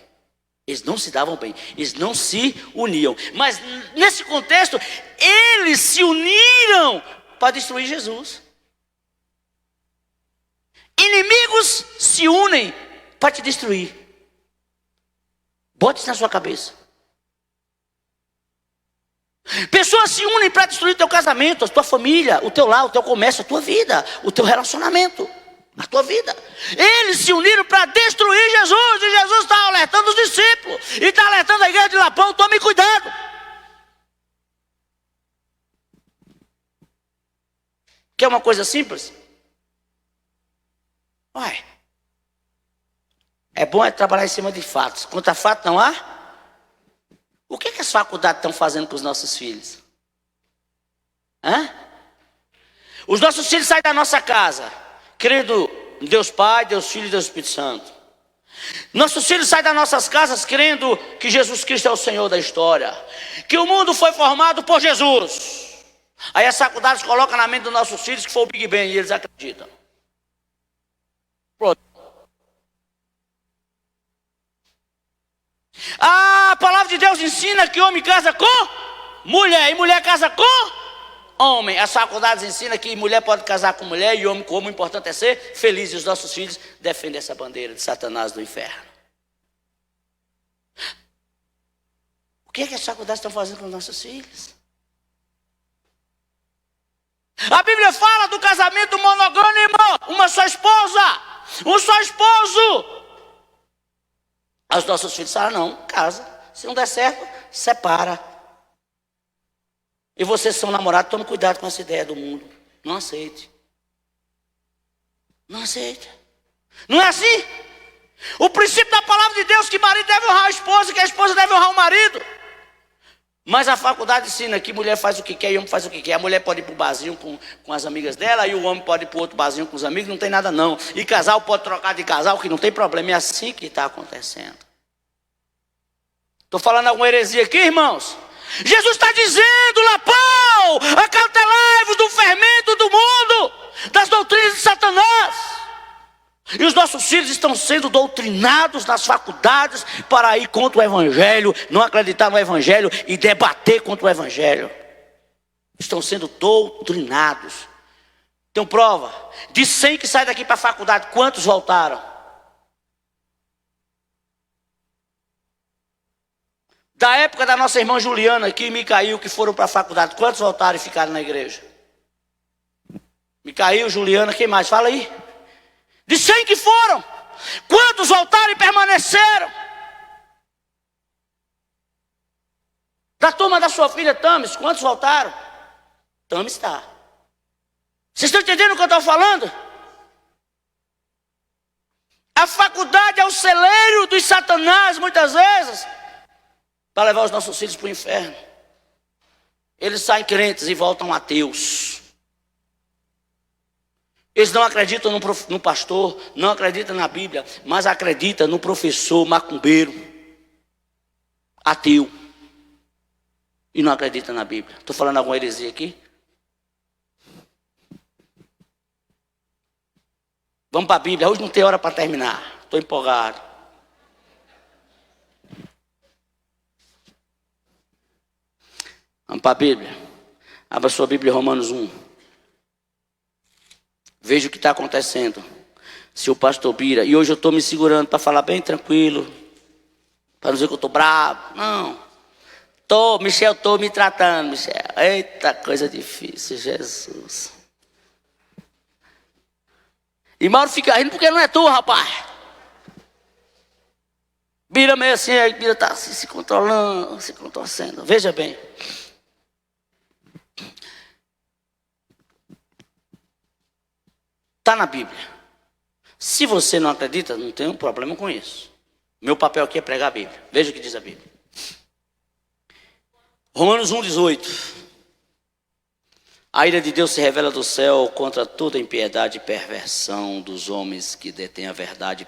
Eles não se davam bem, eles não se uniam. Mas nesse contexto, eles se uniram para destruir Jesus. Inimigos se unem para te destruir. Bote isso na sua cabeça. Pessoas se unem para destruir o teu casamento, a tua família, o teu lar, o teu comércio, a tua vida, o teu relacionamento, a tua vida. Eles se uniram para destruir Jesus. E Jesus está alertando os discípulos. E está alertando a igreja de Lapão: tome cuidado. Quer uma coisa simples? Uai, é bom trabalhar em cima de fatos. Contra fato não há? O que as faculdades estão fazendo com os nossos filhos? Os nossos filhos saem da nossa casa crendo em Deus Pai, Deus Filho e Deus Espírito Santo. Nossos filhos saem das nossas casas crendo que Jesus Cristo é o Senhor da história, que o mundo foi formado por Jesus. Aí as faculdades colocam na mente dos nossos filhos que foi o Big Bang e eles acreditam. Pronto. A palavra de Deus ensina que homem casa com mulher e mulher casa com homem. As faculdades ensinam que mulher pode casar com mulher e homem com homem. O importante é ser feliz. E os nossos filhos defendem essa bandeira de Satanás do inferno. O que as faculdades estão fazendo com os nossos filhos? A Bíblia fala do casamento monogâmico, uma só esposa, um só esposo. Os nossos filhos falam: não, casa. Se não der certo, separa. E vocês são namorados, tome cuidado com essa ideia do mundo. Não aceite. Não aceite. Não é assim? O princípio da palavra de Deus, que o marido deve honrar a esposa, que a esposa deve honrar o marido. Mas a faculdade ensina que mulher faz o que quer e homem faz o que quer. A mulher pode ir para o barzinho com as amigas dela, e o homem pode ir para o outro barzinho com os amigos, não tem nada não. E casal pode trocar de casal, que não tem problema. É assim que está acontecendo. Estou falando alguma heresia aqui, irmãos? Jesus está dizendo, Lapão, acautelai-vos do fermento do mundo, das doutrinas de Satanás. E os nossos filhos estão sendo doutrinados nas faculdades para ir contra o Evangelho, não acreditar no Evangelho e debater contra o Evangelho. Estão sendo doutrinados. Então prova, de 100 que saem daqui para a faculdade, quantos voltaram? Da época da nossa irmã Juliana aqui, Micael, que foram para a faculdade, quantos voltaram e ficaram na igreja? Micael, Juliana, quem mais? Fala aí. De 100 que foram, quantos voltaram e permaneceram? Da turma da sua filha Tamis, quantos voltaram? Tamis está. Vocês estão entendendo o que eu estou falando? A faculdade é o celeiro dos Satanás, muitas vezes, para levar os nossos filhos para o inferno. Eles saem crentes e voltam ateus. Eles não acreditam no pastor, não acreditam na Bíblia, mas acreditam no professor macumbeiro, ateu, e não acreditam na Bíblia. Estou falando alguma heresia aqui? Vamos para a Bíblia, hoje não tem hora para terminar, estou empolgado. Vamos para a Bíblia, abra sua Bíblia, Romanos 1. Veja o que está acontecendo. Seu pastor Bira. E hoje eu estou me segurando para falar bem tranquilo. Para não dizer que eu estou bravo. Não. Michel, estou me tratando, Michel. Eita, coisa difícil, Jesus. E Mauro fica rindo porque não é tu, rapaz. Bira meio assim, aí Bira está se controlando, se contorcendo. Veja bem. Está na Bíblia. Se você não acredita, não tem um problema com isso. Meu papel aqui é pregar a Bíblia. Veja o que diz a Bíblia. Romanos 1,18. A ira de Deus se revela do céu contra toda impiedade e perversão dos homens que detêm a verdade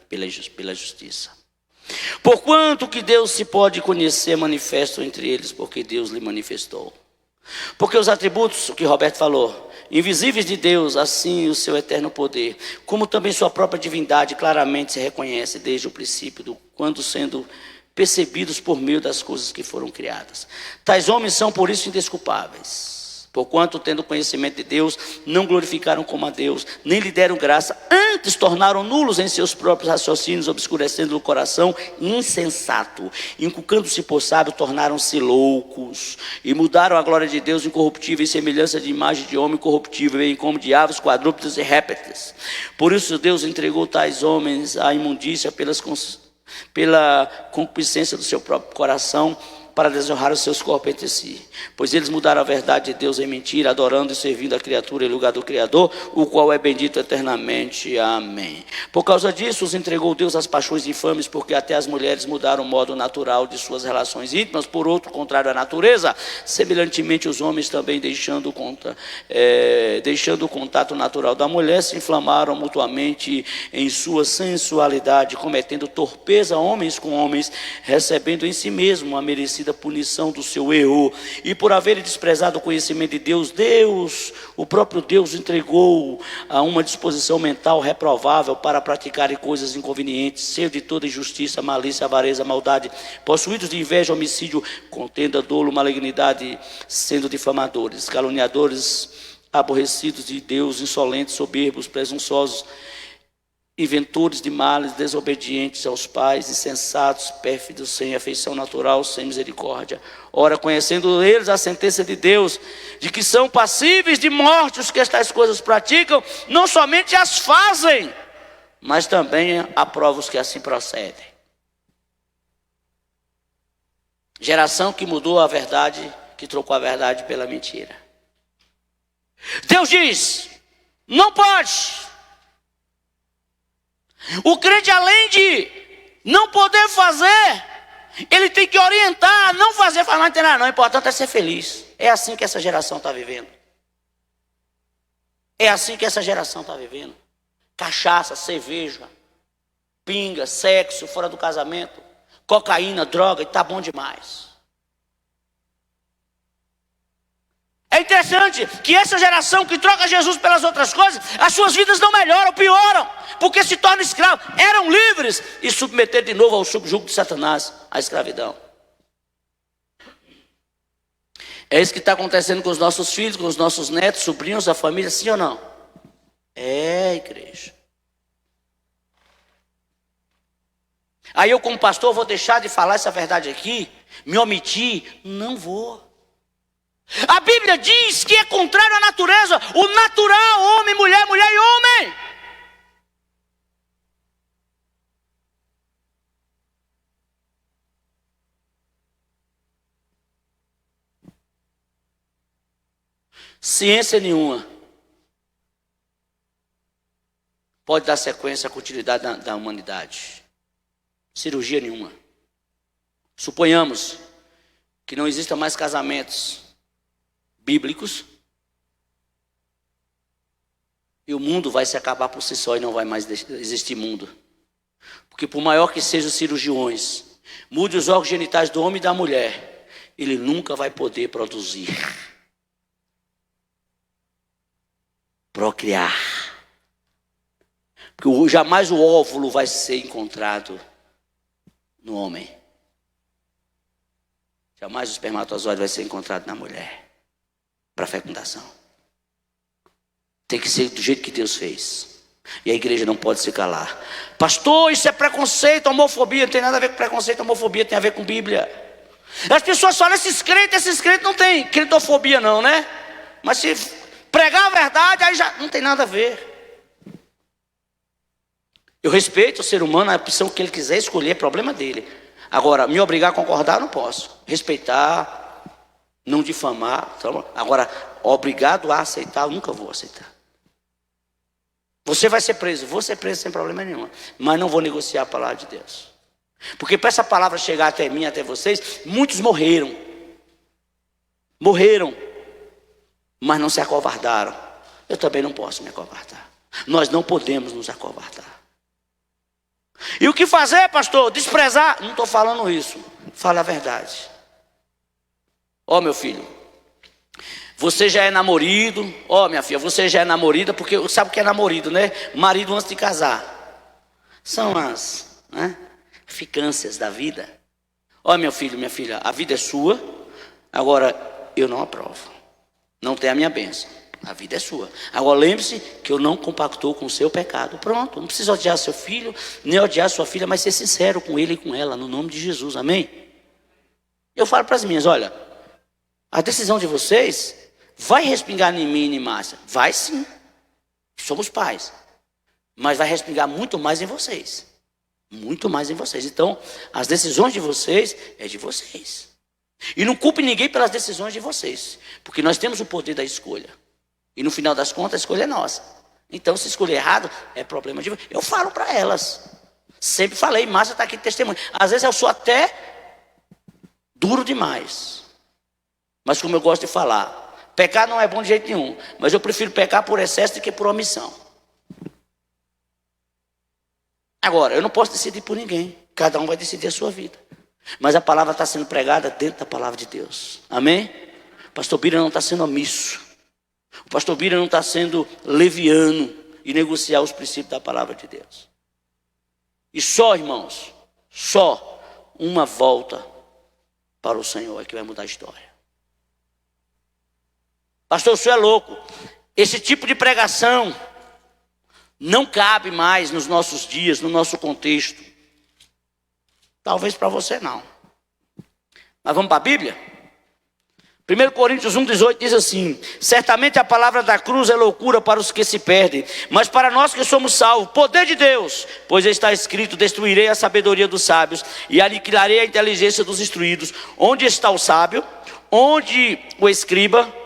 pela justiça. Porquanto que Deus se pode conhecer manifesto entre eles, porque Deus lhe manifestou. Porque os atributos, o que Roberto falou, invisíveis de Deus, assim o seu eterno poder, como também sua própria divindade, claramente se reconhece desde o princípio, quando sendo percebidos por meio das coisas que foram criadas. Tais homens são por isso indesculpáveis. Porquanto, tendo conhecimento de Deus, não glorificaram como a Deus, nem lhe deram graça, antes tornaram nulos em seus próprios raciocínios, obscurecendo o coração insensato, inculcando-se por sábio, tornaram-se loucos, e mudaram a glória de Deus incorruptível em semelhança de imagem de homem corruptível, bem como de aves, quadrúpedes e répteis. Por isso Deus entregou tais homens à imundícia pela concupiscência do seu próprio coração, para desonrar os seus corpos entre si. Pois eles mudaram a verdade de Deus em mentira, adorando e servindo a criatura em lugar do Criador, o qual é bendito eternamente. Amém. Por causa disso, os entregou Deus às paixões infames, porque até as mulheres mudaram o modo natural de suas relações íntimas, por outro contrário à natureza. Semelhantemente, os homens também, deixando o contato natural da mulher, se inflamaram mutuamente em sua sensualidade, cometendo torpeza homens com homens, recebendo em si mesmo a merecida punição do seu erro. E por haverem desprezado o conhecimento de Deus, o próprio Deus entregou a uma disposição mental reprovável para praticarem coisas inconvenientes, cheio de toda injustiça, malícia, avareza, maldade, possuídos de inveja, homicídio, contenda, dolo, malignidade, sendo difamadores, caluniadores, aborrecidos de Deus, insolentes, soberbos, presunçosos, inventores de males, desobedientes aos pais, insensatos, pérfidos, sem afeição natural, sem misericórdia. Ora, conhecendo eles a sentença de Deus, de que são passíveis de morte os que estas coisas praticam, não somente as fazem, mas também aprovam os que assim procedem. Geração que mudou a verdade, que trocou a verdade pela mentira. Deus diz, não pode. O crente, além de não poder fazer, Ele tem que orientar, não fazer, falar, não tem nada não, o importante é ser feliz. É assim que essa geração está vivendo. É assim que essa geração está vivendo. Cachaça, cerveja, pinga, sexo fora do casamento, cocaína, droga, e tá bom demais. É interessante que essa geração que troca Jesus pelas outras coisas, as suas vidas não melhoram, pioram, porque se tornam escravos. Eram livres e submeteram de novo ao subjugo de Satanás, à escravidão. É isso que está acontecendo com os nossos filhos, com os nossos netos, sobrinhos, a família, sim ou não? É, igreja. Aí eu, como pastor, vou deixar de falar essa verdade aqui, me omitir? Não vou. A Bíblia diz que é contrário à natureza, o natural, homem, mulher, mulher e homem. Ciência nenhuma pode dar sequência à continuidade da humanidade. Cirurgia nenhuma. Suponhamos que não existam mais casamentos bíblicos e o mundo vai se acabar por si só e não vai mais existir mundo. Porque por maior que sejam os cirurgiões, mude os órgãos genitais do homem e da mulher, ele nunca vai poder produzir, procriar. Porque jamais o óvulo vai ser encontrado no homem. Jamais o espermatozoide vai ser encontrado na mulher para fecundação. Tem que ser do jeito que Deus fez. E a igreja não pode se calar. Pastor, isso é preconceito, homofobia. Não tem nada a ver com preconceito, homofobia, tem a ver com Bíblia. As pessoas falam, esses crentes não tem crentofobia não, né? Mas se pregar a verdade, aí já não tem nada a ver. Eu respeito o ser humano, a opção que ele quiser escolher, é problema dele. Agora, me obrigar a concordar, não posso. Respeitar, não difamar. Agora, obrigado a aceitar, eu nunca vou aceitar. Você vai ser preso, vou ser preso sem problema nenhum. Mas não vou negociar a palavra de Deus. Porque para essa palavra chegar até mim, até vocês, muitos morreram. Morreram. Mas não se acovardaram. Eu também não posso me acovardar. Nós não podemos nos acovardar. E o que fazer, pastor? Desprezar? Não estou falando isso. Fala a verdade. Ó, meu filho, você já é namorado. Ó, minha filha, você já é namorada, porque sabe o que é namorado, né? Marido antes de casar. São as ficâncias da vida. Ó, meu filho, minha filha, a vida é sua. Agora, eu não aprovo. Não tem a minha bênção. A vida é sua. Agora lembre-se que eu não compactou com o seu pecado. Pronto, não precisa odiar seu filho, nem odiar sua filha, mas ser sincero com ele e com ela, no nome de Jesus, amém? Eu falo para as minhas, olha, a decisão de vocês vai respingar em mim e em Márcia. Vai sim, somos pais. Mas vai respingar muito mais em vocês. Muito mais em vocês. Então, as decisões de vocês é de vocês. E não culpe ninguém pelas decisões de vocês, porque nós temos o poder da escolha. E no final das contas, a escolha é nossa. Então, se escolher errado, é problema de vocês. Eu falo para elas. Sempre falei, Márcia está aqui de testemunho. Às vezes eu sou até duro demais. Mas como eu gosto de falar, pecar não é bom de jeito nenhum. Mas eu prefiro pecar por excesso do que por omissão. Agora, eu não posso decidir por ninguém. Cada um vai decidir a sua vida. Mas a palavra está sendo pregada dentro da palavra de Deus. Amém? O pastor Bira não está sendo omisso. O pastor Bira não está sendo leviano e negociar os princípios da palavra de Deus. E só, irmãos, só uma volta para o Senhor é que vai mudar a história. Pastor, o senhor é louco. Esse tipo de pregação não cabe mais nos nossos dias, no nosso contexto. Talvez para você não. Mas vamos para a Bíblia? 1 Coríntios 1,18 diz assim: certamente a palavra da cruz é loucura para os que se perdem, mas para nós que somos salvos, poder de Deus. Pois está escrito: destruirei a sabedoria dos sábios e aniquilarei a inteligência dos instruídos. Onde está o sábio? Onde o escriba?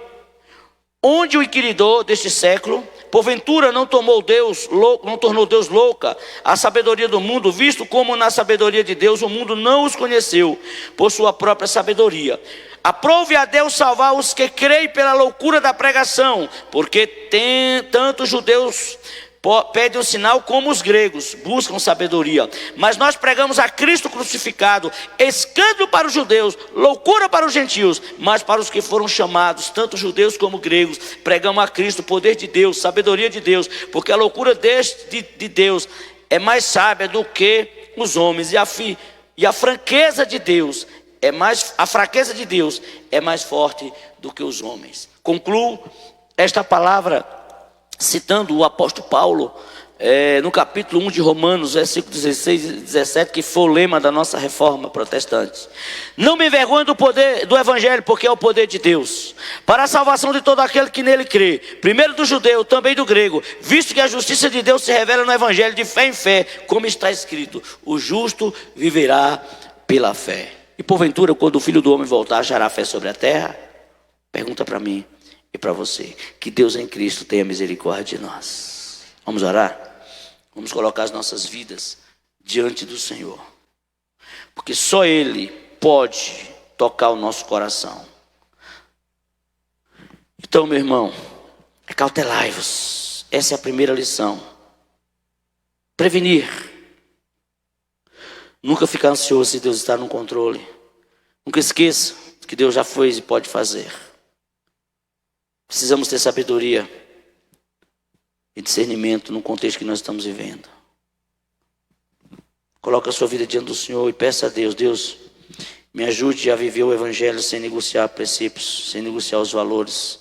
Onde o inquiridor deste século? Porventura não tornou Deus louca a sabedoria do mundo, visto como na sabedoria de Deus o mundo não os conheceu por sua própria sabedoria. Aprove a Deus salvar os que creem pela loucura da pregação, porque tanto os judeus pedem o sinal como os gregos buscam sabedoria. Mas nós pregamos a Cristo crucificado, escândalo para os judeus, loucura para os gentios, mas para os que foram chamados, tanto judeus como gregos, pregamos a Cristo, poder de Deus, sabedoria de Deus, porque a loucura de Deus é mais sábia do que os homens, e a fraqueza de Deus a fraqueza de Deus é mais forte do que os homens. Concluo esta palavra citando o apóstolo Paulo, no capítulo 1 de Romanos, versículos 16 e 17, que foi o lema da nossa reforma protestante. Não me envergonho do poder do evangelho, porque é o poder de Deus, para a salvação de todo aquele que nele crê, primeiro do judeu, também do grego, visto que a justiça de Deus se revela no evangelho de fé em fé, como está escrito: o justo viverá pela fé. E porventura, quando o Filho do Homem voltar, achará fé sobre a terra? Pergunta para mim e para você. Que Deus em Cristo tenha misericórdia de nós. Vamos orar? Vamos colocar as nossas vidas diante do Senhor, porque só Ele pode tocar o nosso coração. Então, meu irmão, acautelai-vos. Essa é a primeira lição. Prevenir. Nunca ficar ansioso se Deus está no controle. Nunca esqueça que Deus já fez e pode fazer. Precisamos ter sabedoria e discernimento no contexto que nós estamos vivendo. Coloque a sua vida diante do Senhor e peça a Deus: Deus, me ajude a viver o evangelho sem negociar princípios, sem negociar os valores,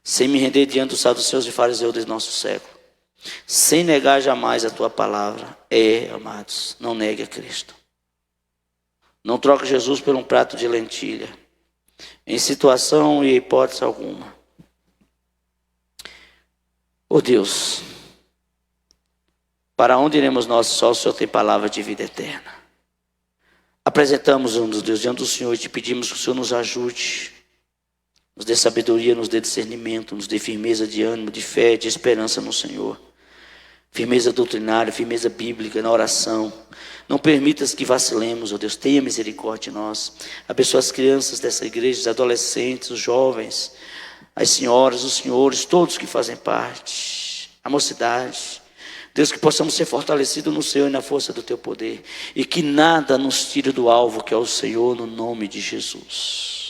sem me render diante dos saduceus e fariseus do nosso século, sem negar jamais a tua palavra. Amados, não negue a Cristo. Não troque Jesus por um prato de lentilha, em situação e hipótese alguma. Oh Deus, para onde iremos nós? Só o Senhor tem palavra de vida eterna. Apresentamos-nos, Deus, diante do Senhor e te pedimos que o Senhor nos ajude, nos dê sabedoria, nos dê discernimento, nos dê firmeza de ânimo, de fé, de esperança no Senhor. Firmeza doutrinária, firmeza bíblica na oração. Não permitas que vacilemos, ó Deus, tenha misericórdia de nós. Abençoa as crianças dessa igreja, os adolescentes, os jovens, as senhoras, os senhores, todos que fazem parte, a mocidade. Deus, que possamos ser fortalecidos no Senhor e na força do teu poder, e que nada nos tire do alvo que é o Senhor, no nome de Jesus.